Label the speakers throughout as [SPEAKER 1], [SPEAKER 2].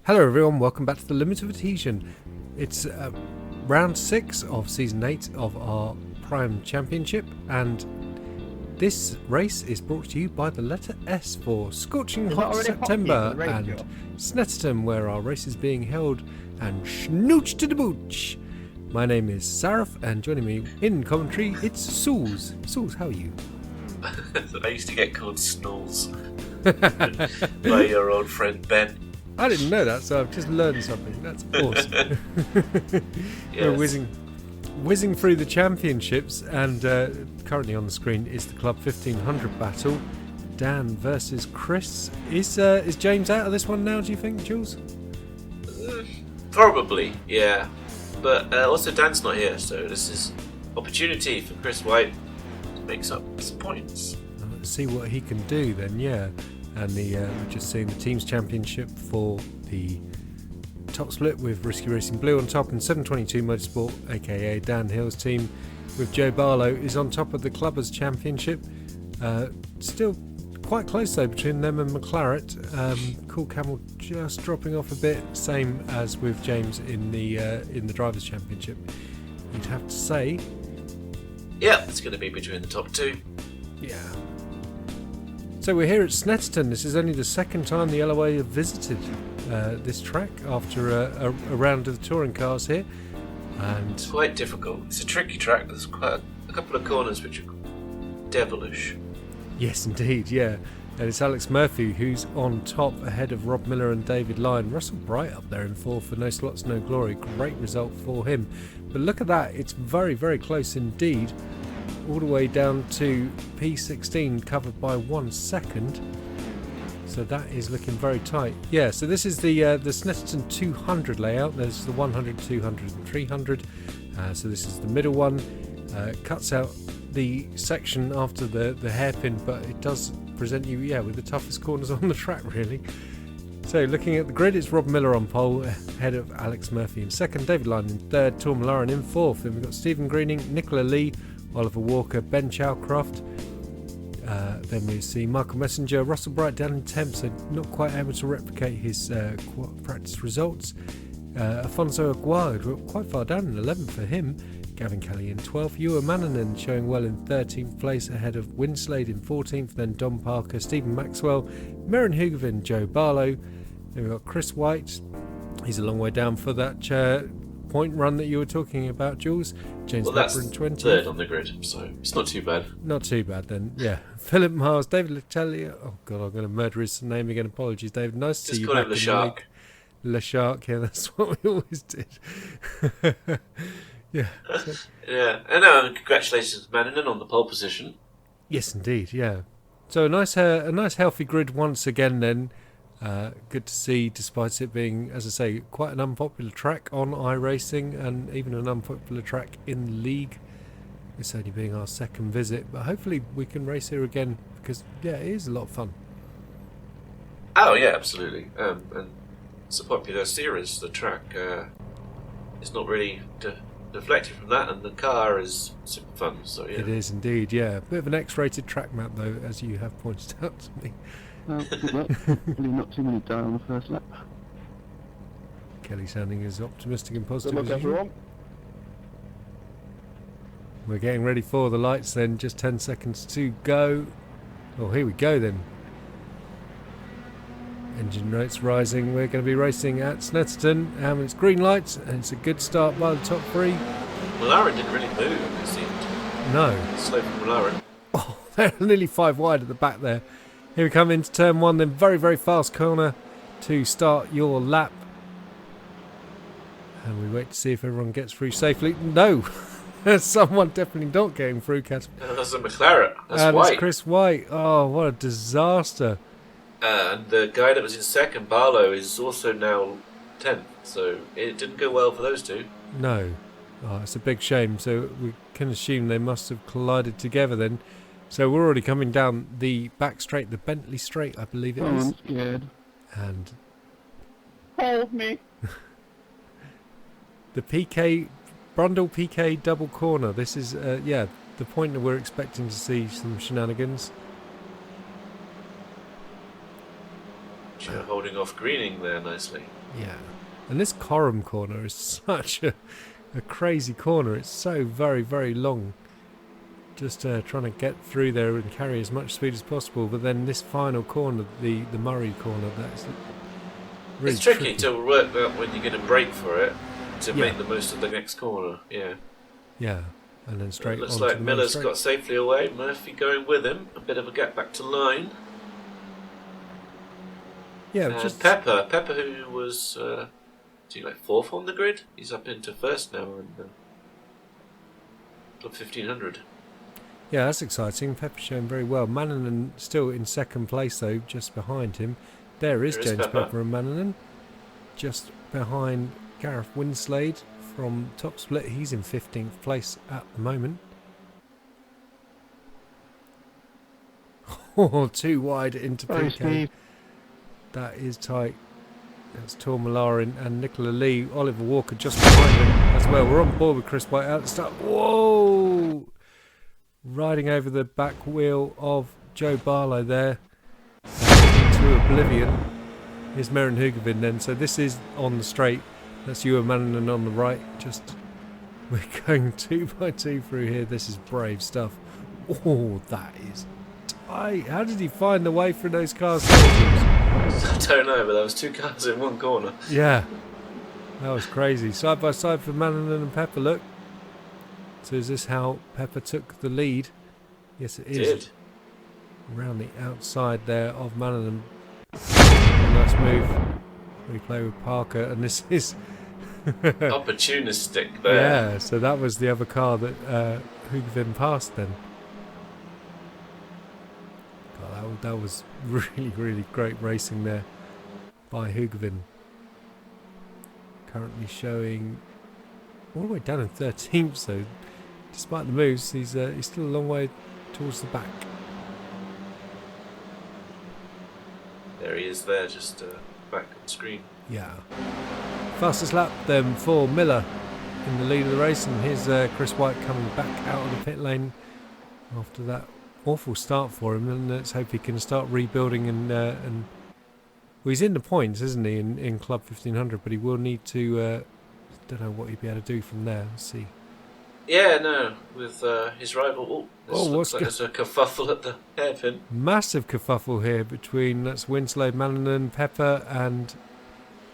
[SPEAKER 1] Hello everyone, welcome back to the Limit of Adhesion. It's round 6 of season 8 of our Prime Championship, and this race is brought to you by the letter S for Scorching Hot September and Snetterton, where our race is being held, and Schnooch to the Booch. My name is Saraf, and joining me in commentary, it's Jools. Jools, how are you?
[SPEAKER 2] I used to get called Snools by your old friend Ben.
[SPEAKER 1] I didn't know that, so I've just learned something. That's awesome. Yes. We're whizzing through the championships, and currently on the screen is the Club 1500 battle. Dan versus Chris. Is James out of this one now, do you think, Jools?
[SPEAKER 2] Probably, yeah. But also Dan's not here, so this is opportunity for Chris Wight to make some points.
[SPEAKER 1] Let's see what he can do then, yeah. And we're just seeing the teams championship for the top split with Risky Racing Blue on top and 722 Motorsport, aka Dan Hill's team, with Joe Barlow is on top of the Clubbers Championship. Still quite close though between them and McLaren. Cool Camel just dropping off a bit, same as with James in the Drivers Championship. You'd have to say.
[SPEAKER 2] Yeah, it's going to be between the top two.
[SPEAKER 1] Yeah. So we're here at Snetterton. This is only the second time the LOA have visited this track after a round of the touring cars here. And
[SPEAKER 2] it's quite difficult. It's a tricky track. There's quite a couple of corners which are devilish.
[SPEAKER 1] Yes, indeed, yeah. And it's Alex Murphy who's on top ahead of Rob Miller and David Lyon. Russell Bright up there in fourth for No Slots, No Glory. Great result for him. But look at that. It's very, very close indeed. All the way down to P16, covered by 1 second. So that is looking very tight. Yeah, so this is the Snetterton 200 layout. There's the 100, 200 and 300. So this is the middle one. Cuts out the section after the hairpin, but it does present you, with the toughest corners on the track, really. So looking at the grid, it's Rob Miller on pole, ahead of Alex Murphy in second, David Lyon in third, Molarin in fourth. Then we've got Stephen Greening, Nicola Lee, Oliver Walker, Ben Chowcroft. Then we see Michael Messenger, Russell Bright down in 10th, so not quite able to replicate his practice results. Afonso Aguado, quite far down in 11th for him. Gavin Kelly in 12th. Ewan Mannanen showing well in 13th place ahead of Winslade in 14th. Then Don Parker, Stephen Maxwell, Merrin Hugavin, Joe Barlow. Then we've got Chris Wight. He's a long way down for that point run that you were talking about, Jools. James Pepper in 20th.
[SPEAKER 2] Third on the grid, so it's not too bad.
[SPEAKER 1] Not too bad then, yeah. Philip Miles, David Letelier. Oh God, I'm going to murder his name again. Apologies, David. Nice to see you back in the league. Le Shark, yeah, that's what we always did. Yeah.
[SPEAKER 2] Yeah, and congratulations to Mannanen on the pole position.
[SPEAKER 1] Yes, indeed, yeah. So a nice healthy grid once again then. Good to see, despite it being, as I say, quite an unpopular track on iRacing and even an unpopular track in the league. It's only being our second visit, but hopefully we can race here again because, yeah, it is a lot of fun.
[SPEAKER 2] Oh, yeah, absolutely. And it's a popular series. The track is not really deflected from that, and the car is super fun. So yeah,
[SPEAKER 1] it is indeed. Yeah, bit of an X-rated track map though, as you have pointed out to me.
[SPEAKER 3] Well, good luck. Hopefully not too many die on the first lap.
[SPEAKER 1] Kelly sounding as optimistic and positive
[SPEAKER 3] Good luck,
[SPEAKER 1] as usual.
[SPEAKER 3] everyone.
[SPEAKER 1] We're getting ready for the lights then. Just 10 seconds to go. Oh, here we go then. Engine notes rising. We're going to be racing at Snetterton. It's green lights, and it's a good start by the top three.
[SPEAKER 2] Molarin didn't really move, it seemed.
[SPEAKER 1] No.
[SPEAKER 2] Slow from Molarin.
[SPEAKER 1] Oh, they're nearly 5 wide at the back there. Here we come into turn 1, then very, very fast corner to start your lap. And we wait to see if everyone gets through safely. No! Someone definitely not getting through, Cat.
[SPEAKER 2] That's a McLaren. That's
[SPEAKER 1] and
[SPEAKER 2] White.
[SPEAKER 1] It's Chris White. Oh, what a disaster.
[SPEAKER 2] And the guy that was in second, Barlow, is also now 10th. So it didn't go well for those two.
[SPEAKER 1] No. Oh, it's a big shame. So we can assume they must have collided together then. So we're already coming down the back straight, the Bentley straight, I believe it is.
[SPEAKER 3] I'm scared.
[SPEAKER 1] And
[SPEAKER 3] Hold me.
[SPEAKER 1] the Brundle PK double corner. This is, the point that we're expecting to see some shenanigans.
[SPEAKER 2] Adhesion holding off Greening there nicely.
[SPEAKER 1] Yeah. And this Coram corner is such a crazy corner. It's so very, very long. Just trying to get through there and carry as much speed as possible. But then this final corner, the Murray corner, that's really
[SPEAKER 2] it's tricky to work out when you're going to brake for it to make the most of the next corner. Yeah.
[SPEAKER 1] Yeah. And then straight.
[SPEAKER 2] It looks
[SPEAKER 1] onto
[SPEAKER 2] like
[SPEAKER 1] the
[SPEAKER 2] Miller's
[SPEAKER 1] straight.
[SPEAKER 2] got safely away. Murphy going with him. A bit of a gap back to line.
[SPEAKER 1] Yeah.
[SPEAKER 2] And
[SPEAKER 1] Just
[SPEAKER 2] Pepper, who was like fourth on the grid. He's up into first now in Club 1500.
[SPEAKER 1] Yeah, that's exciting. Pepper showing very well. Mannanen still in second place though, just behind him. There is James Pepper and Mannanen, just behind Gareth Winslade from Top Split. He's in 15th place at the moment. Oh, too wide into
[SPEAKER 3] Sorry,
[SPEAKER 1] PK.
[SPEAKER 3] Steve.
[SPEAKER 1] That is tight. That's Tor Molarin and Nicola Lee. Oliver Walker just behind him as well. We're on board with Chris Wight at the start. Whoa! Riding over the back wheel of Joe Barlow there into oblivion. Here's Meren Hugavin then. So this is on the straight. That's Ewan Mannanen on the right. Just we're going 2 by 2 through here. This is brave stuff. Oh, that is tight. How did he find the way through those cars?
[SPEAKER 2] I don't know, but there was 2 cars in one corner.
[SPEAKER 1] Yeah, that was crazy. Side by side for Mannanen and Pepper. Look. So is this how Pepper took the lead? Yes, it is.
[SPEAKER 2] Did.
[SPEAKER 1] Around the outside there of Mannanen. Nice move. Replay with Parker, and this is
[SPEAKER 2] Opportunistic there.
[SPEAKER 1] yeah. So that was the other car that Hugavin passed then. God, that was really, really great racing there by Hugavin. Currently showing all the way down in 13th, so despite the moves, he's still a long way towards the back.
[SPEAKER 2] There he is there, just back on screen.
[SPEAKER 1] Yeah. Fastest lap then for Miller in the lead of the race, and here's Chris Wight coming back out of the pit lane after that awful start for him, and let's hope he can start rebuilding and well, he's in the points, isn't he, in Club 1500, but he will need to don't know what he'd be able to do from there. Let's see.
[SPEAKER 2] Yeah, no, with his rival. Looks like there's a kerfuffle at the hairpin.
[SPEAKER 1] Massive kerfuffle here between that's Winslade, Mannanen, Pepper, and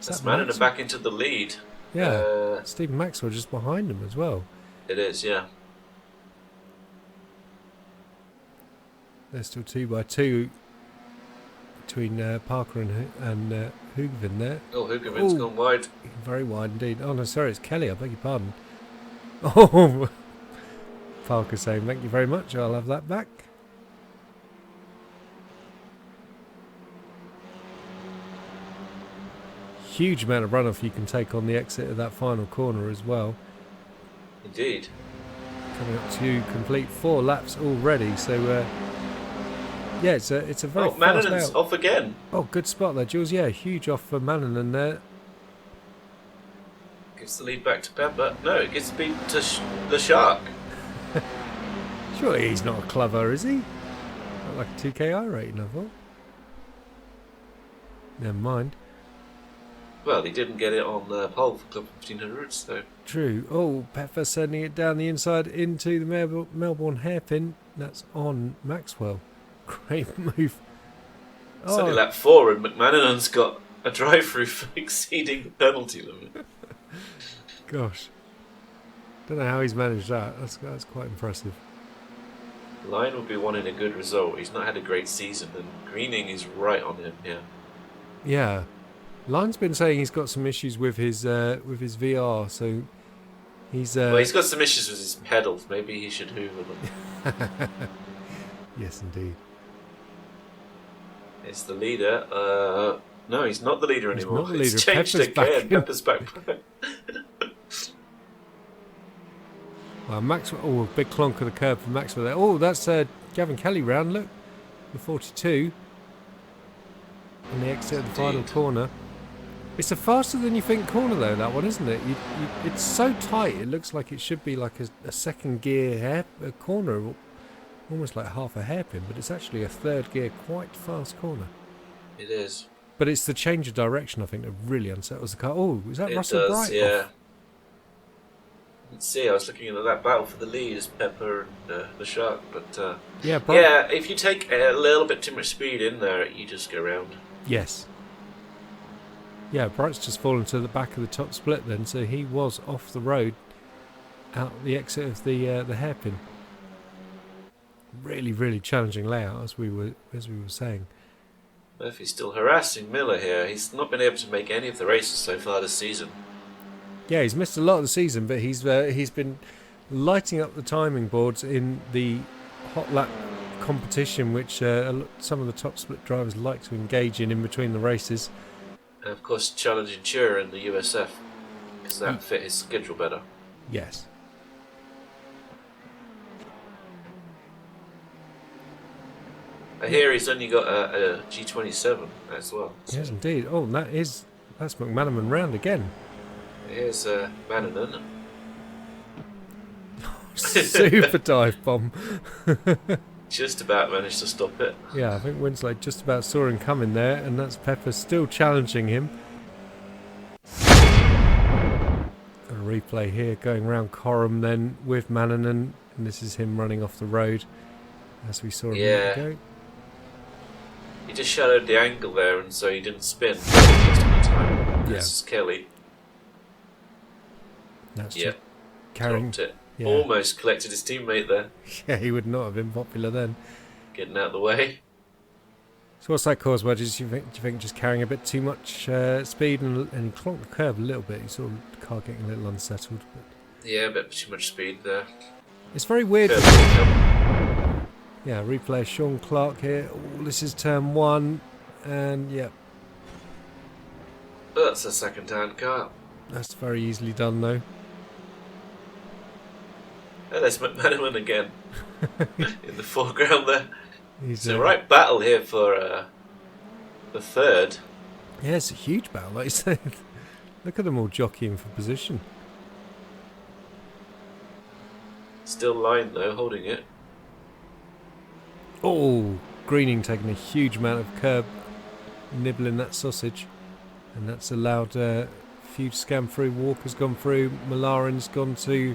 [SPEAKER 2] That's Mannanen back into the lead.
[SPEAKER 1] Yeah, Stephen Maxwell just behind him as well.
[SPEAKER 2] It is, yeah.
[SPEAKER 1] They're still 2 by 2 between Parker and Hugavin there.
[SPEAKER 2] Oh, Hugavin's gone wide.
[SPEAKER 1] Very wide indeed. Oh no, sorry, it's Kelly. I beg your pardon. Oh, Parker saying thank you very much. I'll have that back. Huge amount of runoff you can take on the exit of that final corner as well.
[SPEAKER 2] Indeed.
[SPEAKER 1] Coming up to complete 4 laps already. So yeah, it's a very fast
[SPEAKER 2] Mannanen's
[SPEAKER 1] out.
[SPEAKER 2] off again.
[SPEAKER 1] Oh, good spot there, Jools. Yeah, huge off for Mannanen there.
[SPEAKER 2] Gives the lead back to Pepper. No, it gives the lead to the Shark.
[SPEAKER 1] Surely he's not a clever, is he? Not like a 2KI rating, I thought. Never mind.
[SPEAKER 2] Well, he didn't get it on the pole for Club 1500, so...
[SPEAKER 1] True. Oh, Pepper sending it down the inside into the Melbourne hairpin. That's on Maxwell. Great move.
[SPEAKER 2] It's only lap 4 and McMananen's got a drive-through for exceeding the penalty limit.
[SPEAKER 1] Gosh. Don't know how he's managed that. That's quite impressive.
[SPEAKER 2] Lyon would be wanting a good result. He's not had a great season, and Greening is right on him here.
[SPEAKER 1] Yeah. Lyon's been saying he's got some issues with his VR, so he's...
[SPEAKER 2] well, he's got some issues with his pedals. Maybe he should hoover them.
[SPEAKER 1] Yes, indeed.
[SPEAKER 2] It's the leader. No, he's not the leader anymore.
[SPEAKER 1] Not the leader.
[SPEAKER 2] It's changed again. Pepper's back.
[SPEAKER 1] Well, Maxwell. Oh, a big clonk of the curb for Maxwell there. Oh, that's Gavin Kelly round. Look, the 42 on the exit of the final corner. It's a faster than you think corner though. That one, isn't it? It's so tight. It looks like it should be like a second gear corner, almost like half a hairpin, but it's actually a third gear, quite fast corner.
[SPEAKER 2] It is.
[SPEAKER 1] But it's the change of direction, I think, that really unsettles the car. Oh, is that
[SPEAKER 2] It
[SPEAKER 1] Russell
[SPEAKER 2] does,
[SPEAKER 1] Bright?
[SPEAKER 2] yeah.
[SPEAKER 1] Off?
[SPEAKER 2] Let's see, I was looking at that battle for the lead as Pepper and the Shark, but
[SPEAKER 1] Yeah, Bright.
[SPEAKER 2] yeah, if you take a little bit too much speed in there, you just go round.
[SPEAKER 1] Yes. Yeah, Bright's just fallen to the back of the top split then, so he was off the road, out the exit of the hairpin. Really, really challenging layout, as we were saying.
[SPEAKER 2] Murphy's still harassing Miller here. He's not been able to make any of the races so far this season.
[SPEAKER 1] Yeah, he's missed a lot of the season, but he's been lighting up the timing boards in the hot lap competition, which some of the top split drivers like to engage in between the races.
[SPEAKER 2] And of course, challenging Chura in the USF, because that fit his schedule better.
[SPEAKER 1] Yes.
[SPEAKER 2] I hear he's only got a G27 as well.
[SPEAKER 1] Yes, indeed. Oh, that's McManaman round again.
[SPEAKER 2] Here's Mannanen.
[SPEAKER 1] Super dive bomb.
[SPEAKER 2] Just about managed to stop it.
[SPEAKER 1] Yeah, I think Winslow just about saw him coming there, and that's Pepper still challenging him. A replay here going round Coram then with Mannanen, and this is him running off the road as we saw a minute ago.
[SPEAKER 2] He just shadowed the angle there, and so he didn't spin most of the time. This is Kelly.
[SPEAKER 1] That's just carrying
[SPEAKER 2] Dropped it.
[SPEAKER 1] Yeah.
[SPEAKER 2] Almost collected his teammate there.
[SPEAKER 1] Yeah, he would not have been popular then.
[SPEAKER 2] Getting out of the way.
[SPEAKER 1] So what's that cause, Wedges? Do you think just carrying a bit too much speed and he clonked the curve a little bit? You saw the car getting a little unsettled. But
[SPEAKER 2] Yeah, a bit too much speed there.
[SPEAKER 1] it's very weird.
[SPEAKER 2] Curve.
[SPEAKER 1] Yeah, replay Sean Clark here. Oh, this is turn 1, and yeah,
[SPEAKER 2] That's a second-hand car.
[SPEAKER 1] that's very easily done though.
[SPEAKER 2] And there's McManaman again in the foreground there.
[SPEAKER 1] It's
[SPEAKER 2] It's a right battle here for the third.
[SPEAKER 1] Yeah, it's a huge battle, like you said. Look at them all jockeying for position.
[SPEAKER 2] Still line though, holding it.
[SPEAKER 1] Oh, Greening taking a huge amount of curb, nibbling that sausage, and that's allowed a few to scam through. Walker's gone through, Molarin's gone to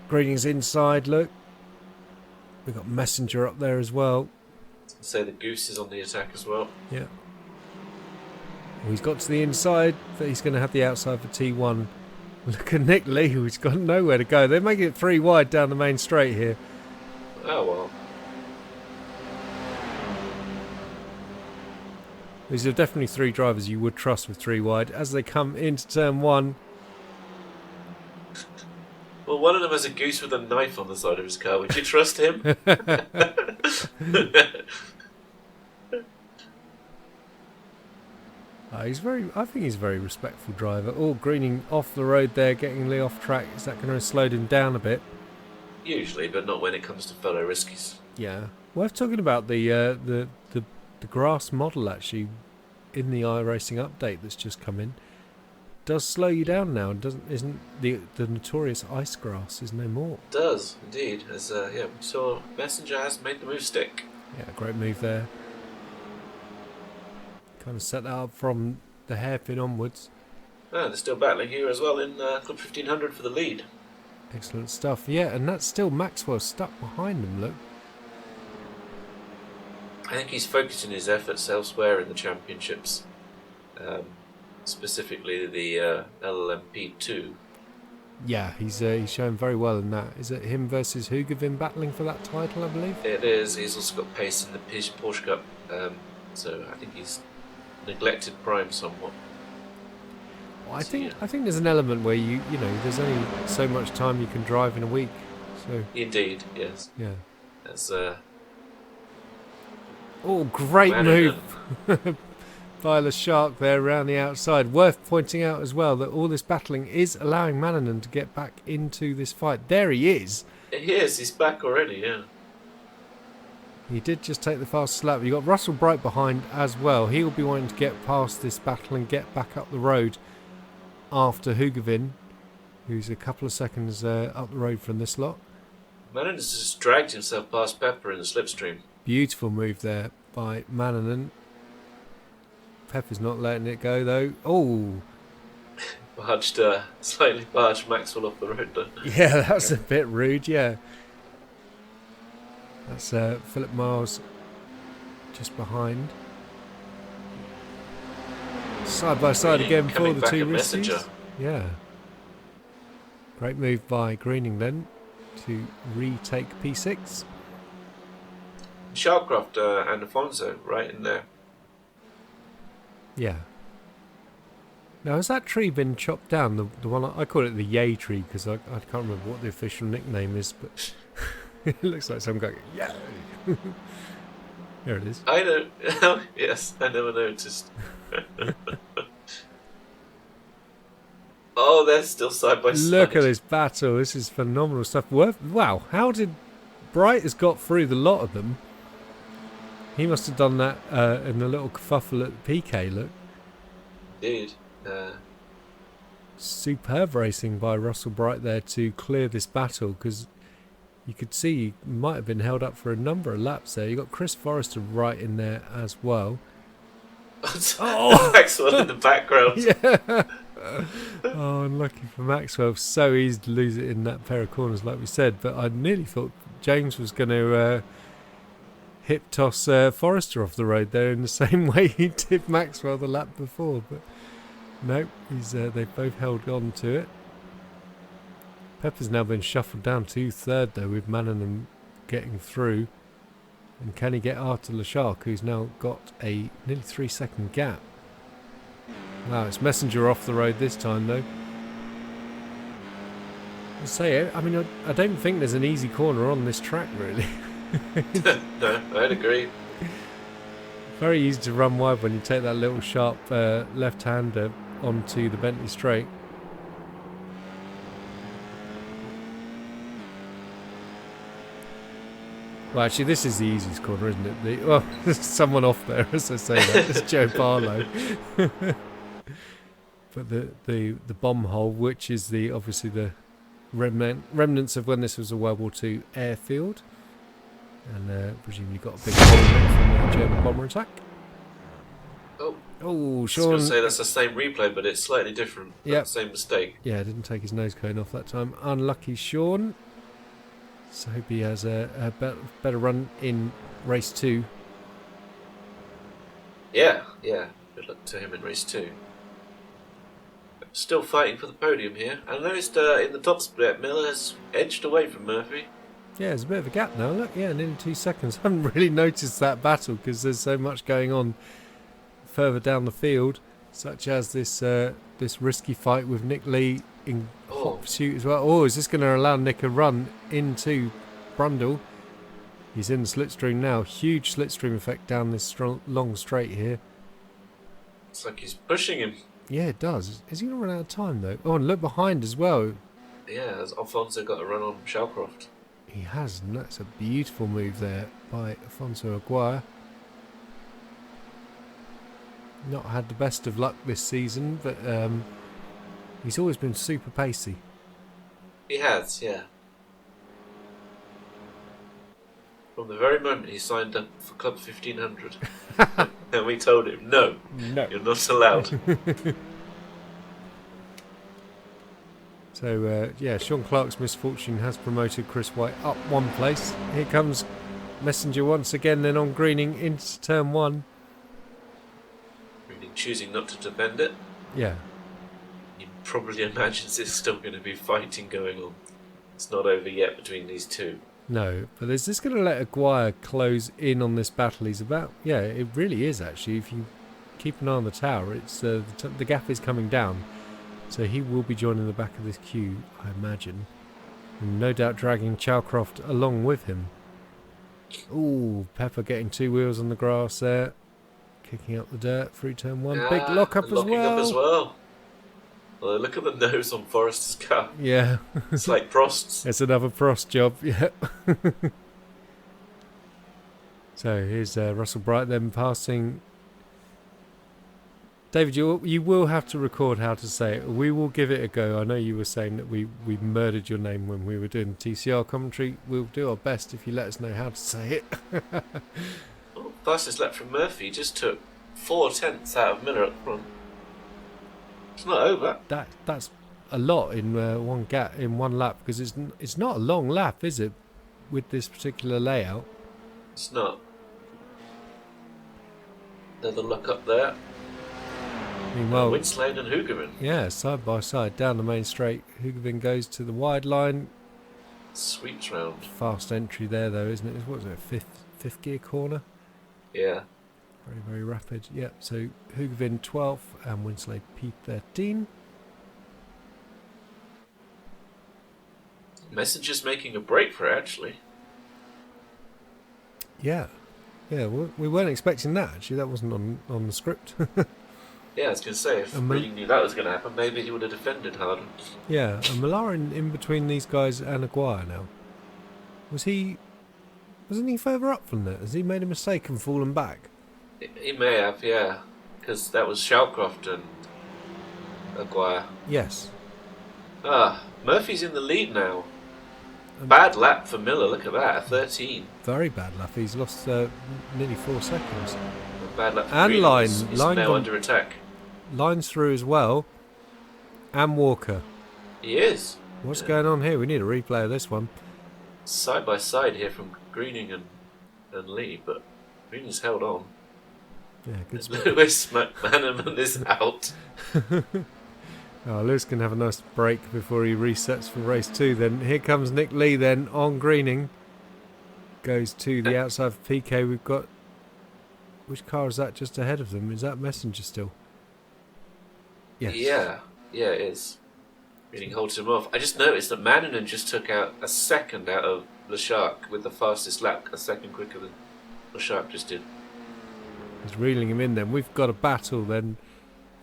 [SPEAKER 1] Greening's inside. Look, we've got Messenger up there as well.
[SPEAKER 2] So the Goose is on the attack as well.
[SPEAKER 1] Yeah. Well, he's got to the inside, but he's going to have the outside for T1. Look at Nick Lee, who's got nowhere to go. They're making it 3 wide down the main straight here.
[SPEAKER 2] Oh well.
[SPEAKER 1] These are definitely 3 drivers you would trust with 3 wide. As they come into turn 1,
[SPEAKER 2] Well, one of them has a goose with a knife on the side of his car. Would you trust him?
[SPEAKER 1] I think he's a very respectful driver. Oh, Greening off the road there, getting Lee off track. Is that going to slow him down a bit?
[SPEAKER 2] Usually, but not when it comes to fellow riskies.
[SPEAKER 1] Yeah. Worth talking about the grass model actually in the iRacing update that's just come in. Does slow you down now, and isn't the notorious ice grass is no more.
[SPEAKER 2] It does indeed. As we saw, Messenger has made the move stick.
[SPEAKER 1] Yeah, great move there. Kind of set that up from the hairpin onwards.
[SPEAKER 2] Oh, they're still battling here as well in Club 1500 for the lead.
[SPEAKER 1] Excellent stuff. Yeah, and that's still Maxwell stuck behind them. Look.
[SPEAKER 2] I think he's focusing his efforts elsewhere in the championships, specifically the LLMP2.
[SPEAKER 1] Yeah, he's showing very well in that. Is it him versus Hugavin battling for that title, I believe?
[SPEAKER 2] It is. He's also got pace in the Porsche Cup, so I think he's neglected Prime somewhat.
[SPEAKER 1] Well, I think there's an element where you know there's only so much time you can drive in a week. So
[SPEAKER 2] Indeed, yes.
[SPEAKER 1] yeah.
[SPEAKER 2] That's
[SPEAKER 1] Oh, great
[SPEAKER 2] Mannanen.
[SPEAKER 1] move by the Shark there around the outside. Worth pointing out as well that all this battling is allowing Mannanen to get back into this fight. There he is.
[SPEAKER 2] He is. He's back already. Yeah.
[SPEAKER 1] He did just take the fastest lap. You got Russell Bright behind as well. He will be wanting to get past this battle and get back up the road after Hugavin, who's a couple of seconds up the road from this lot.
[SPEAKER 2] Mannanen has just dragged himself past Pepper in the slipstream.
[SPEAKER 1] Beautiful move there by Mannanen. Pepper's not letting it go though. Oh,
[SPEAKER 2] Slightly barged Maxwell off the road though.
[SPEAKER 1] yeah, that's a bit rude. Yeah, that's Philip Miles just behind. Side by side
[SPEAKER 2] Really
[SPEAKER 1] again for
[SPEAKER 2] coming
[SPEAKER 1] the
[SPEAKER 2] back
[SPEAKER 1] two
[SPEAKER 2] a messenger.
[SPEAKER 1] Riskies. Yeah. Great move by Greening then to retake P6.
[SPEAKER 2] Sharpcroft and Afonso right in there.
[SPEAKER 1] Yeah. Now, has that tree been chopped down? The one I call it the Yay tree because I can't remember what the official nickname is, but it looks like some guy. Yeah. There it is.
[SPEAKER 2] I know. Yes, I never noticed. Oh, they're still side by side.
[SPEAKER 1] Look at this battle. This is phenomenal stuff. Wow, how did Bright has got through the lot of them? He must have done that in a little kerfuffle at the PK, look.
[SPEAKER 2] Indeed.
[SPEAKER 1] Superb racing by Russell Bright there to clear this battle because you could see he might have been held up for a number of laps there. You got Chris Forrester right in there as well.
[SPEAKER 2] Oh, Maxwell in the background.
[SPEAKER 1] Yeah. Oh, unlucky for Maxwell. So easy to lose it in that pair of corners, like we said. But I nearly thought James was going to hip toss Forrester off the road there in the same way he did Maxwell the lap before. But no, they've both held on to it. Pepper's now been shuffled down to third though, with Manningham getting through. And can he get Arthur Lashark, who's now got a nearly 3-second gap? Wow, it's Messenger off the road this time though. I say, I mean, I don't think there's an easy corner on this track really.
[SPEAKER 2] No, I'd agree.
[SPEAKER 1] Very easy to run wide when you take that little sharp left-hander onto the Bentley straight. Well, actually, this is the easiest corner, isn't it? Well, there's someone off there, as I say that. It's Joe Barlow. But the bomb hole, which is obviously the remnants of when this was a World War II airfield. And presumably got a big hole in it from the German bomber attack. Oh, Sean.
[SPEAKER 2] I was going to say that's the same replay, but it's slightly different.
[SPEAKER 1] Yep.
[SPEAKER 2] Same mistake.
[SPEAKER 1] Yeah, didn't take his nose cone off that time. Unlucky Sean. So hope he has a better run in race 2.
[SPEAKER 2] Yeah. Good luck to him in race 2. Still fighting for the podium here. I noticed in the top split, Miller has edged away from Murphy.
[SPEAKER 1] Yeah, there's a bit of a gap now. Look, yeah, nearly 2 seconds. I haven't really noticed that battle because there's so much going on further down the field, such as this risky fight with Nick Lee in hot pursuit as well. Oh, is this going to allow Nick a run into Brundle? He's in the slipstream now. Huge slipstream effect down this long straight here.
[SPEAKER 2] It's like he's pushing him.
[SPEAKER 1] Yeah, it does. Is he going to run out of time though? Oh, and look behind as well.
[SPEAKER 2] Yeah, has Alfonso got a run on Shalcroft?
[SPEAKER 1] He has, and that's a beautiful move there by Afonso Aguirre. Not had the best of luck this season, but he's always been super pacey.
[SPEAKER 2] He has, yeah. From the very moment he signed up for Club 1500. And we told him, no, you're not allowed.
[SPEAKER 1] So, yeah, Sean Clark's misfortune has promoted Chris White up 1 place. Here comes Messenger once again, then on Greening into turn 1.
[SPEAKER 2] Greening choosing not to defend it.
[SPEAKER 1] Yeah.
[SPEAKER 2] He probably imagines there's still going to be fighting going on. It's not over yet between these two.
[SPEAKER 1] No, but is this going to let Aguirre close in on this battle he's about? Yeah, it really is actually. If you keep an eye on the tower, it's the gap is coming down. So he will be joining the back of this queue, I imagine. And no doubt dragging Chalcroft along with him. Ooh, Pepper getting 2 wheels on the grass there. Kicking up the dirt through turn 1. Big lock-up as well.
[SPEAKER 2] Well, look at the nose on Forrester's car.
[SPEAKER 1] Yeah.
[SPEAKER 2] It's like Prost's.
[SPEAKER 1] It's another Prost job, yeah. So here's Russell Bright then passing. David, you will have to record how to say it. We will give it a go. I know you were saying that we murdered your name when we were doing the TCR commentary. We'll do our best if you let us know how to say it.
[SPEAKER 2] Fastest lap from Murphy just took 4/10 out of Miller at the front. It's not over.
[SPEAKER 1] That's a lot in one lap, because it's not a long lap, is it? With this particular layout.
[SPEAKER 2] It's not. Another look up there.
[SPEAKER 1] Meanwhile,
[SPEAKER 2] Winslade and Hoogerman.
[SPEAKER 1] yeah, side by side down the main straight. Hoogervin goes to the wide line.
[SPEAKER 2] Sweeps round.
[SPEAKER 1] Fast entry there, though, isn't it? What was it? Fifth gear corner.
[SPEAKER 2] Yeah.
[SPEAKER 1] Very, very rapid. Yep. So Hoogervin 12th and Winslade P13.
[SPEAKER 2] Messenger's making a break for it, actually.
[SPEAKER 1] Yeah. Yeah, we weren't expecting that, actually. That wasn't on the script.
[SPEAKER 2] Yeah, I was going to say, if really knew that was going to happen, maybe he would have defended harder.
[SPEAKER 1] Yeah, and Molarin in between these guys and Aguirre now. Wasn't he further up from that? Has he made a mistake and fallen back?
[SPEAKER 2] He may have, yeah. Because that was Shawcroft and Aguirre.
[SPEAKER 1] Yes.
[SPEAKER 2] Murphy's in the lead now. Bad lap for Miller, look at that, a 13.
[SPEAKER 1] Very bad lap. He's lost nearly 4 seconds.
[SPEAKER 2] A bad lap for
[SPEAKER 1] And
[SPEAKER 2] Green.
[SPEAKER 1] Line.
[SPEAKER 2] He's
[SPEAKER 1] Line
[SPEAKER 2] now
[SPEAKER 1] gone-
[SPEAKER 2] under attack.
[SPEAKER 1] Lines through as well. And Walker.
[SPEAKER 2] He is.
[SPEAKER 1] What's going on here? We need a replay of this one.
[SPEAKER 2] Side by side here from Greening and Lee, but Greening's held on.
[SPEAKER 1] Yeah, good spot.
[SPEAKER 2] Lewis McManaman is out.
[SPEAKER 1] Lewis can have a nice break before he resets for race 2 then. Here comes Nick Lee then on Greening. Goes to the outside of PK. We've got... Which car is that just ahead of them? Is that Messenger still? Yes.
[SPEAKER 2] Yeah, it is. Greening holds him off. I just noticed that Mananen just took out a second out of the Shark with the fastest lap, a second quicker than the Shark just did.
[SPEAKER 1] He's reeling him in then. We've got a battle then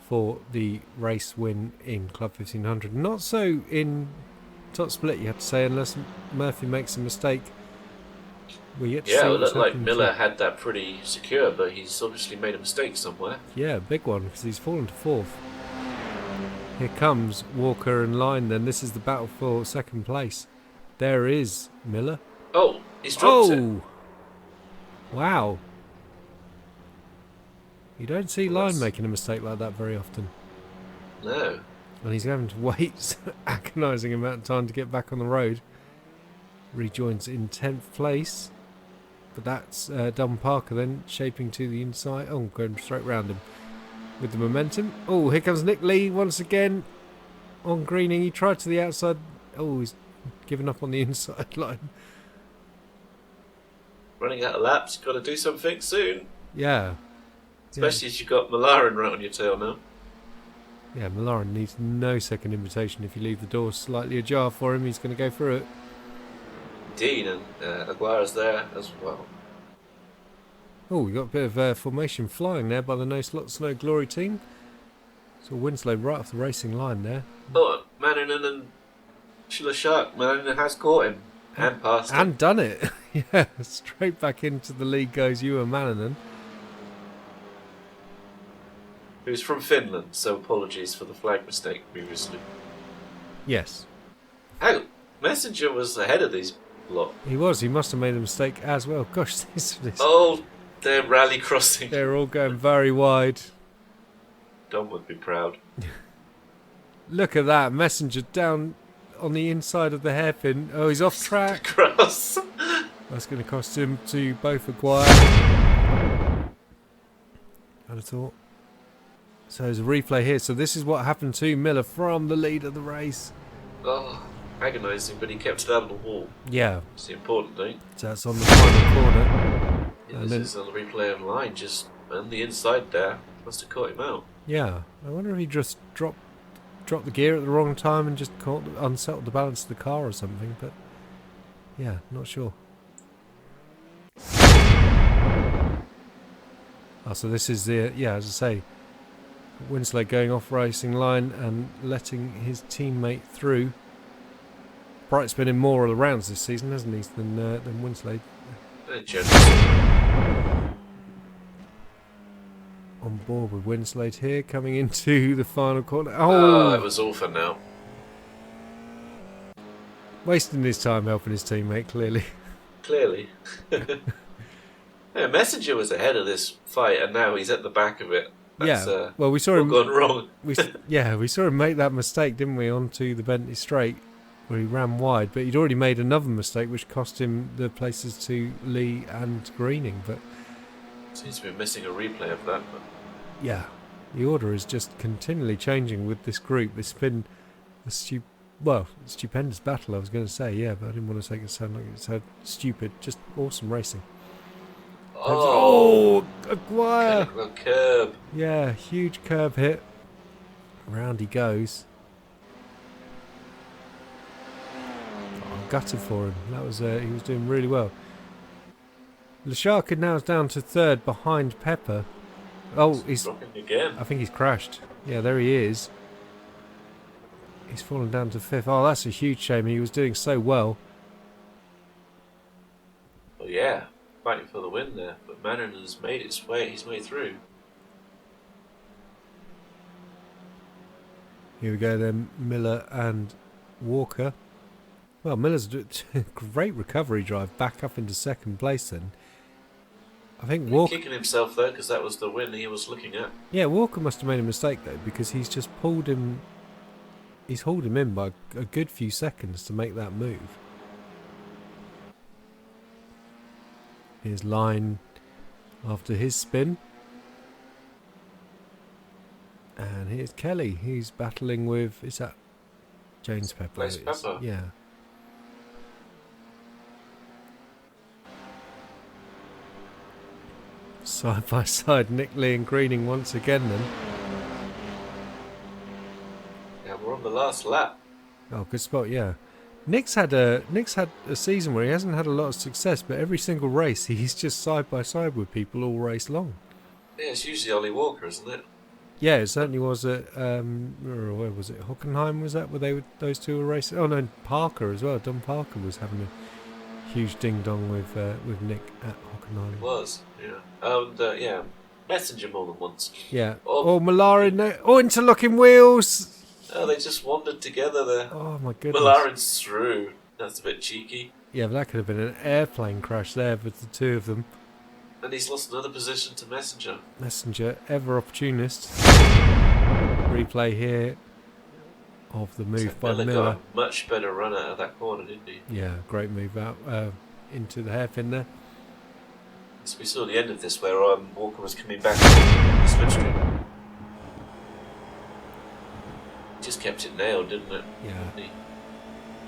[SPEAKER 1] for the race win in Club 1500. Not so in Top Split, you have to say, unless Murphy makes a mistake. We get to see
[SPEAKER 2] Yeah, it
[SPEAKER 1] what's
[SPEAKER 2] looked like
[SPEAKER 1] happened
[SPEAKER 2] Miller
[SPEAKER 1] to-
[SPEAKER 2] had that pretty secure, but he's obviously made a mistake somewhere.
[SPEAKER 1] Yeah, big one, because he's fallen to 4th. Here comes Walker and Line then. This is the battle for 2nd place. There is Miller.
[SPEAKER 2] Oh, he's dropped it.
[SPEAKER 1] Oh! Wow. You don't see
[SPEAKER 2] Well,
[SPEAKER 1] Line
[SPEAKER 2] that's-
[SPEAKER 1] making a mistake like that very often.
[SPEAKER 2] No.
[SPEAKER 1] And he's having to wait agonising amount of time to get back on the road. Rejoins in 10th place. But that's Don Parker then shaping to the inside. Oh, going straight round him with the momentum. Oh, here comes Nick Lee once again on Greening. He tried to the outside. Oh, he's given up on the inside line.
[SPEAKER 2] Running out of laps, got to do something soon.
[SPEAKER 1] Yeah.
[SPEAKER 2] Especially as you've got Molarin right on your tail now.
[SPEAKER 1] Yeah, Molarin needs no second invitation. If you leave the door slightly ajar for him, he's going to go through it.
[SPEAKER 2] Indeed, and Aguirre's there as well.
[SPEAKER 1] Oh, we got a bit of formation flying there by the No Slots No Glory team. So Winslow right off the racing line there.
[SPEAKER 2] Oh, Mananen and Sheila Shark. Mananen has caught him and passed him.
[SPEAKER 1] And done it. Yeah, straight back into the lead goes Ewan Mananen.
[SPEAKER 2] Who's from Finland, so apologies for the flag mistake previously.
[SPEAKER 1] Yes,
[SPEAKER 2] Oh, Messenger was ahead of these lot.
[SPEAKER 1] he was. He must have made a mistake as well. Gosh, this
[SPEAKER 2] Oh, they're rally crossing.
[SPEAKER 1] they're all going very wide.
[SPEAKER 2] Don would be proud.
[SPEAKER 1] Look at that. Messenger down on the inside of the hairpin. Oh, he's off track.
[SPEAKER 2] Cross.
[SPEAKER 1] That's going to cost him to both Aguirre. I'd have thought. So there's a replay here. So this is what happened to Miller from the lead of the race.
[SPEAKER 2] Oh, agonising, but he kept it out of the wall.
[SPEAKER 1] Yeah,
[SPEAKER 2] It's the important thing.
[SPEAKER 1] so that's on the final corner.
[SPEAKER 2] Yeah,
[SPEAKER 1] And
[SPEAKER 2] this
[SPEAKER 1] then-
[SPEAKER 2] is on the replay online, just on the inside there. Must have caught him out.
[SPEAKER 1] Yeah, I wonder if he just dropped the gear at the wrong time and just unsettled the balance of the car or something. But yeah, not sure. Oh, so this is the as I say, Winslow going off racing line and letting his teammate through. Bright's been in more of the rounds this season, hasn't he, than Winslow?
[SPEAKER 2] Very generous.
[SPEAKER 1] On board with Winslade here, coming into the final corner.
[SPEAKER 2] Oh,
[SPEAKER 1] Oh,
[SPEAKER 2] it was all for now.
[SPEAKER 1] wasting his time helping his teammate, clearly.
[SPEAKER 2] Clearly. Yeah, Messenger was ahead of this fight, and now he's at the back of it. That's,
[SPEAKER 1] well, we saw
[SPEAKER 2] all
[SPEAKER 1] him.
[SPEAKER 2] gone wrong.
[SPEAKER 1] We saw him make that mistake, didn't we, onto the Bentley Straight, where he ran wide. But he'd already made another mistake, which cost him the places to Lee and Greening. But
[SPEAKER 2] seems to be missing a replay of that. But
[SPEAKER 1] yeah, the order is just continually changing with this group. It's been a stupendous battle, I was going to say, yeah, but I didn't want to make it sound like it's so stupid. Just awesome racing.
[SPEAKER 2] Oh,
[SPEAKER 1] Aguirre!
[SPEAKER 2] the curb.
[SPEAKER 1] Yeah, huge curb hit. Round he goes. Oh, gutted for him. That was he was doing really well. Lasharka now is down to third behind Pepper. Oh, he's
[SPEAKER 2] dropping again.
[SPEAKER 1] I think he's crashed. Yeah, there he is. He's fallen down to fifth. Oh, that's a huge shame. He was doing so well.
[SPEAKER 2] Oh yeah, fighting for the win there, but Manon has made his way through.
[SPEAKER 1] Here we go then, Miller and Walker. Well, Miller's a great recovery drive back up into second place then. I think Walker...
[SPEAKER 2] kicking himself though, because that was the win he was looking at.
[SPEAKER 1] Yeah, Walker must have made a mistake though, because he's just pulled him... He's hauled him in by a good few seconds to make that move. Here's Line after his spin. And here's Kelly. He's battling with... Is that James Pepper?
[SPEAKER 2] Pepper.
[SPEAKER 1] Yeah. Side by side, Nick Lee and Greening once again then.
[SPEAKER 2] Yeah, we're on the last lap.
[SPEAKER 1] Oh, good spot, yeah. Nick's had a season where he hasn't had a lot of success, but every single race he's just side by side with people all race long.
[SPEAKER 2] Yeah, it's usually Ollie Walker, isn't it?
[SPEAKER 1] Yeah, it certainly was at where was it? Hockenheim, was that where those two were racing? Oh no, Parker as well. Don Parker was having a huge ding dong with Nick at Hockenheim.
[SPEAKER 2] It was, yeah. And yeah, Messenger more than once.
[SPEAKER 1] Yeah. Oh, Molarin. Oh, interlocking wheels.
[SPEAKER 2] Oh, they just wandered together there.
[SPEAKER 1] Oh my goodness.
[SPEAKER 2] Molarin's through. That's a bit cheeky.
[SPEAKER 1] Yeah, but that could have been an airplane crash there with the two of them.
[SPEAKER 2] And he's lost another position to Messenger.
[SPEAKER 1] Messenger, ever opportunist. Replay here of the move by Miller.
[SPEAKER 2] Got a much better run out of that corner, didn't he?
[SPEAKER 1] Yeah, great move out into the hairpin there.
[SPEAKER 2] So we saw the end of this where Walker was coming back on the slipstream. Just kept it nailed, didn't it?
[SPEAKER 1] Yeah.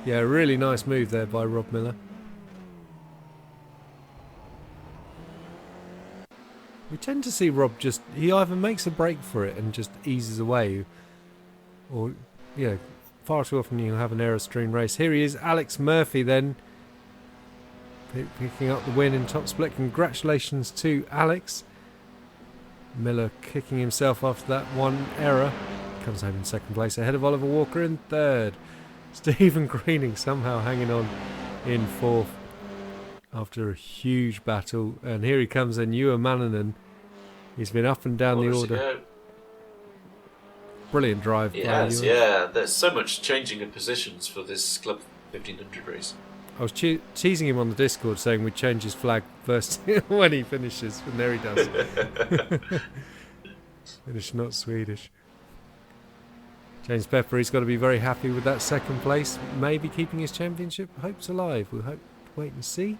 [SPEAKER 1] Yeah, really nice move there by Rob Miller. We tend to see Rob he either makes a break for it and just eases away, or, yeah, far too often you'll have an error-strewn race. Here he is, Alex Murphy then, picking up the win in top split. Congratulations to Alex. Miller kicking himself after that one error. Comes home in second place ahead of Oliver Walker in third. Stephen Greening somehow hanging on in fourth after a huge battle. And here he comes then, Ewan Mannanen. He's been up and down the order. Brilliant drive.
[SPEAKER 2] He has, yeah. There's so much changing of positions for this Club 1500 race.
[SPEAKER 1] I was teasing him on the Discord saying we'd change his flag first when he finishes, and there he does. Finnish, not Swedish. James Pepper, he's got to be very happy with that second place, maybe keeping his championship hopes alive. We'll wait and see.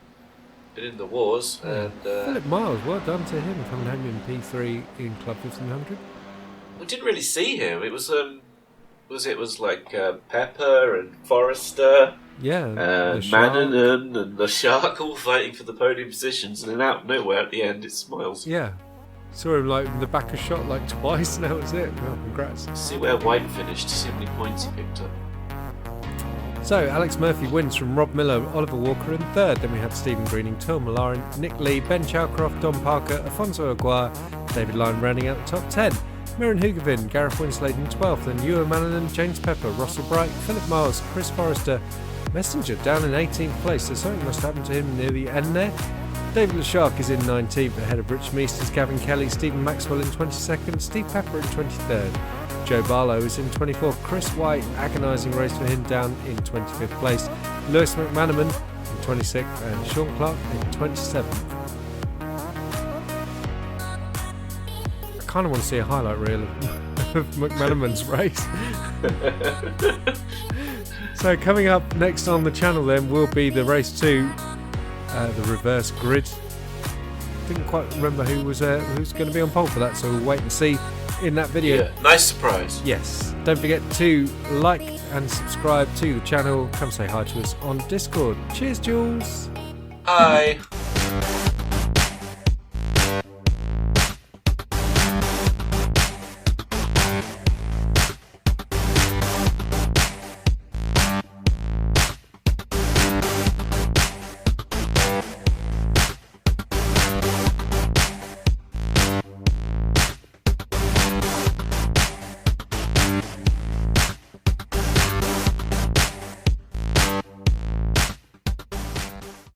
[SPEAKER 2] Been in the wars.
[SPEAKER 1] Yeah.
[SPEAKER 2] And
[SPEAKER 1] Philip Miles, well done to him, coming home in P3 in Club 1500.
[SPEAKER 2] We didn't really see him. It was like Pepper and Forrester,
[SPEAKER 1] yeah,
[SPEAKER 2] Mannanen and the Shark all fighting for the podium positions, and then out of nowhere at the end it's Miles.
[SPEAKER 1] Yeah, saw him like in the back of shot like twice, and that was it. Well, congrats.
[SPEAKER 2] See where Wight finished, to see how many points he picked up.
[SPEAKER 1] So Alex Murphy wins from Rob Miller, Oliver Walker in third. Then we had Stephen Greening, Tom Molarin, Nick Lee, Ben Chowcroft, Don Parker, Afonso Aguirre, David Lyon rounding out the top 10. Mirren Hugavin, Gareth Winslade in 12th, then Ewan Mannanen, James Pepper, Russell Bright, Philip Miles, Chris Forrester, Messenger down in 18th place, so something must happen to him near the end there. David LeShark is in 19th ahead of Rich Meesters, Gavin Kelly, Stephen Maxwell in 22nd, Steve Pepper in 23rd. Joe Barlow is in 24th, Chris White, agonising race for him down in 25th place. Lewis McManaman in 26th and Sean Clark in 27th. kind of want to see a highlight reel of McMenamin's race. So coming up next on the channel then will be the race 2, the reverse grid. Didn't quite remember who's going to be on pole for that, so we'll wait and see in that video.
[SPEAKER 2] Yeah, nice surprise.
[SPEAKER 1] Yes, don't forget to like and subscribe to the channel. Come say hi to us on Discord. Cheers, Jools.
[SPEAKER 2] Hi.